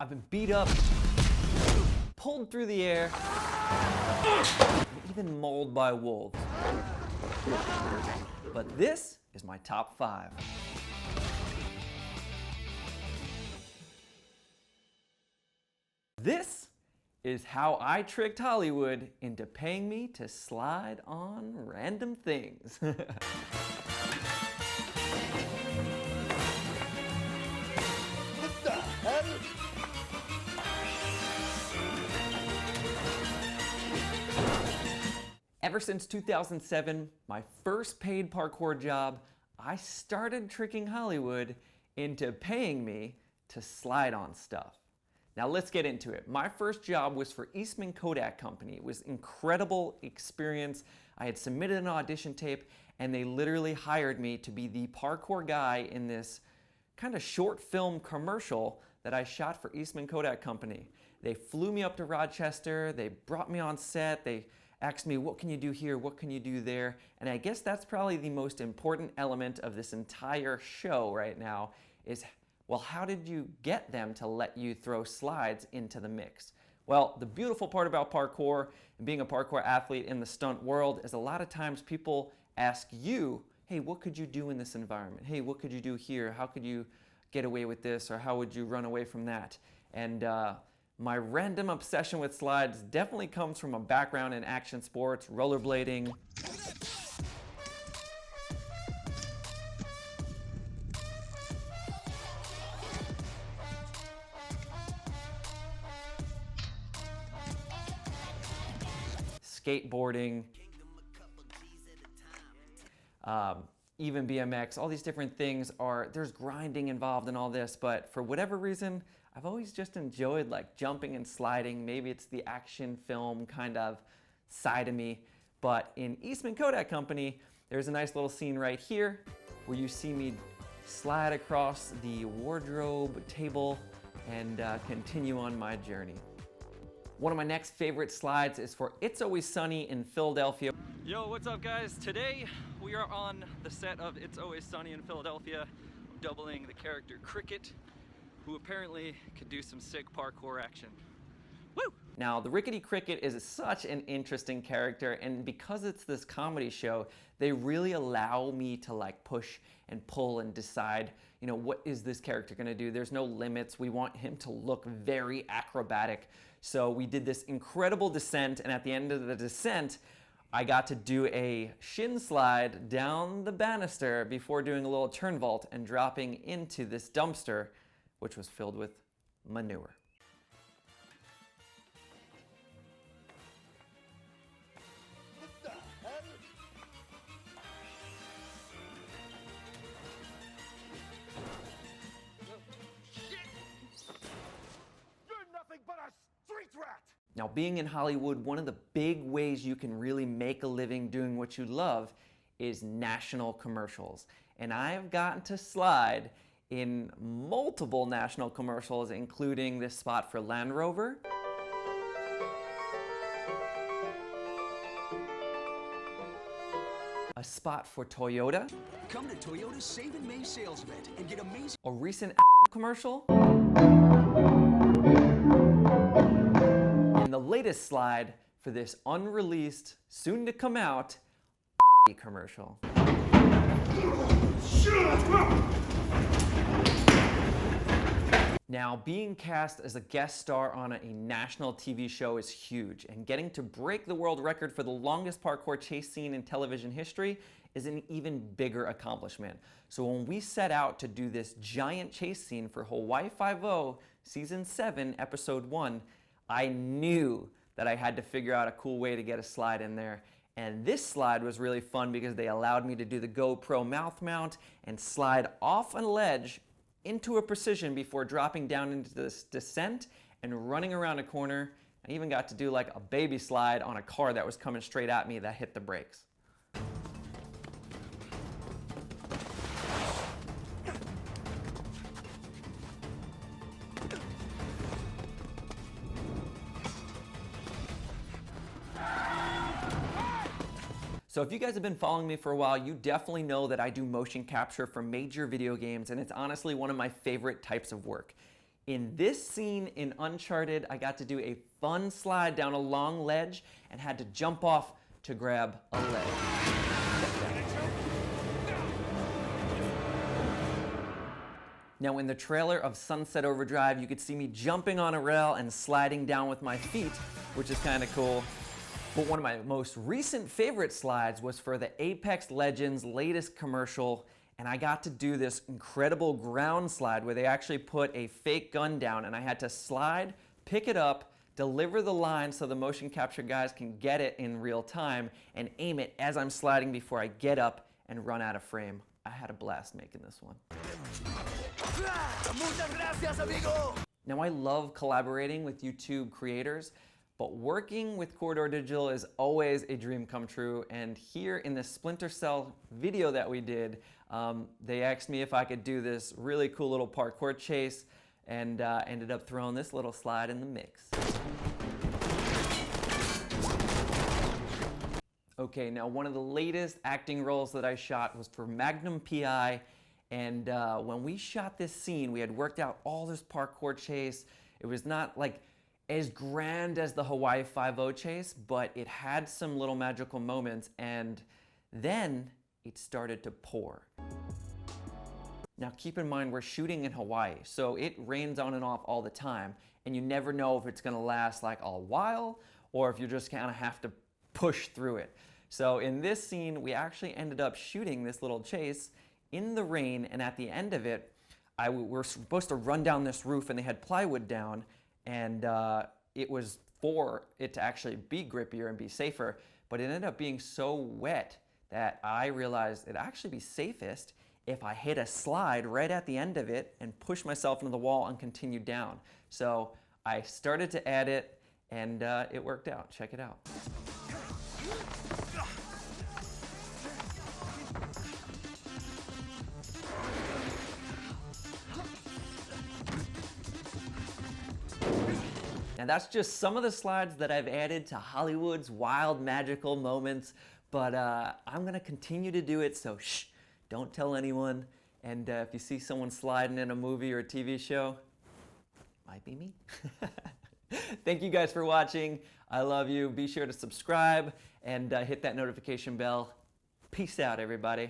I've been beat up, pulled through the air, and even mauled by wolves. But this is my top 5. This is how I tricked Hollywood into paying me to slide on random things. What the hell? Ever since 2007, my first paid parkour job, I started tricking Hollywood into paying me to slide on stuff. Now let's get into it. My first job was for Eastman Kodak Company. It was incredible experience. I had submitted an audition tape and they literally hired me to be the parkour guy in this kind of short film commercial that I shot for Eastman Kodak Company. They flew me up to Rochester, they brought me on set, they asked me, what can you do here, what can you do there? And I guess that's probably the most important element of this entire show right now is, well, how did you get them to let you throw slides into the mix? Well, the beautiful part about parkour and being a parkour athlete in the stunt world is a lot of times people ask you, hey, what could you do in this environment? Hey, what could you do here? How could you get away with this? Or how would you run away from that? And my random obsession with slides definitely comes from a background in action sports, rollerblading, skateboarding, even BMX, all these different things there's grinding involved in all this, but for whatever reason, I've always just enjoyed like jumping and sliding. Maybe it's the action film kind of side of me, but in Eastman Kodak Company, there's a nice little scene right here where you see me slide across the wardrobe table and continue on my journey. One of my next favorite slides is for It's Always Sunny in Philadelphia. Yo, what's up guys? Today we are on the set of It's Always Sunny in Philadelphia, doubling the character Cricket, who apparently could do some sick parkour action. Woo! Now, the Rickety Cricket is such an interesting character, and because it's this comedy show, they really allow me to like push and pull and decide, you know, what is this character gonna do? There's no limits. We want him to look very acrobatic. So we did this incredible descent, and at the end of the descent, I got to do a shin slide down the banister before doing a little turn vault and dropping into this dumpster, which was filled with manure. What the hell? Shit! You're nothing but a street rat! Now, being in Hollywood, one of the big ways you can really make a living doing what you love is national commercials. And I've gotten to slide in multiple national commercials, including this spot for Land Rover, a spot for Toyota, Come to Toyota's Save in May sales event and get amazing. a recent commercial, and the latest slide for this unreleased, soon to come out commercial. Now, being cast as a guest star on a national TV show is huge, and getting to break the world record for the longest parkour chase scene in television history is an even bigger accomplishment. So when we set out to do this giant chase scene for Hawaii Five-0 Season 7, Episode 1, I knew that I had to figure out a cool way to get a slide in there. And this slide was really fun because they allowed me to do the GoPro mouth mount and slide off a ledge into a precision before dropping down into this descent and running around a corner. I even got to do like a baby slide on a car that was coming straight at me that hit the brakes. So if you guys have been following me for a while, you definitely know that I do motion capture for major video games, and it's honestly one of my favorite types of work. In this scene in Uncharted, I got to do a fun slide down a long ledge and had to jump off to grab a leg. Now in the trailer of Sunset Overdrive, you could see me jumping on a rail and sliding down with my feet, which is kind of cool. But one of my most recent favorite slides was for the Apex Legends latest commercial, and I got to do this incredible ground slide where they actually put a fake gun down and I had to slide, pick it up, deliver the line so the motion capture guys can get it in real time, and aim it as I'm sliding before I get up and run out of frame. I had a blast making this one. Now I love collaborating with YouTube creators, but working with Corridor Digital is always a dream come true. And here in the Splinter Cell video that we did, they asked me if I could do this really cool little parkour chase, and ended up throwing this little slide in the mix. Okay, now one of the latest acting roles that I shot was for Magnum PI, and when we shot this scene, we had worked out all this parkour chase. It was not like as grand as the Hawaii Five-0 chase, but it had some little magical moments, and then it started to pour. Now keep in mind, we're shooting in Hawaii, so it rains on and off all the time, and you never know if it's gonna last like a while, or if you're just gonna have to push through it. So in this scene, we actually ended up shooting this little chase in the rain, and at the end of it, we're supposed to run down this roof, and they had plywood down, and it was for it to actually be grippier and be safer, but it ended up being so wet that I realized it'd actually be safest if I hit a slide right at the end of it and push myself into the wall and continue down. So I started to add it, and it worked out. Check it out. Now that's just some of the slides that I've added to Hollywood's wild magical moments, but I'm gonna continue to do it, so shh, don't tell anyone. And if you see someone sliding in a movie or a TV show, it might be me. Thank you guys for watching. I love you. Be sure to subscribe and hit that notification bell. Peace out, everybody.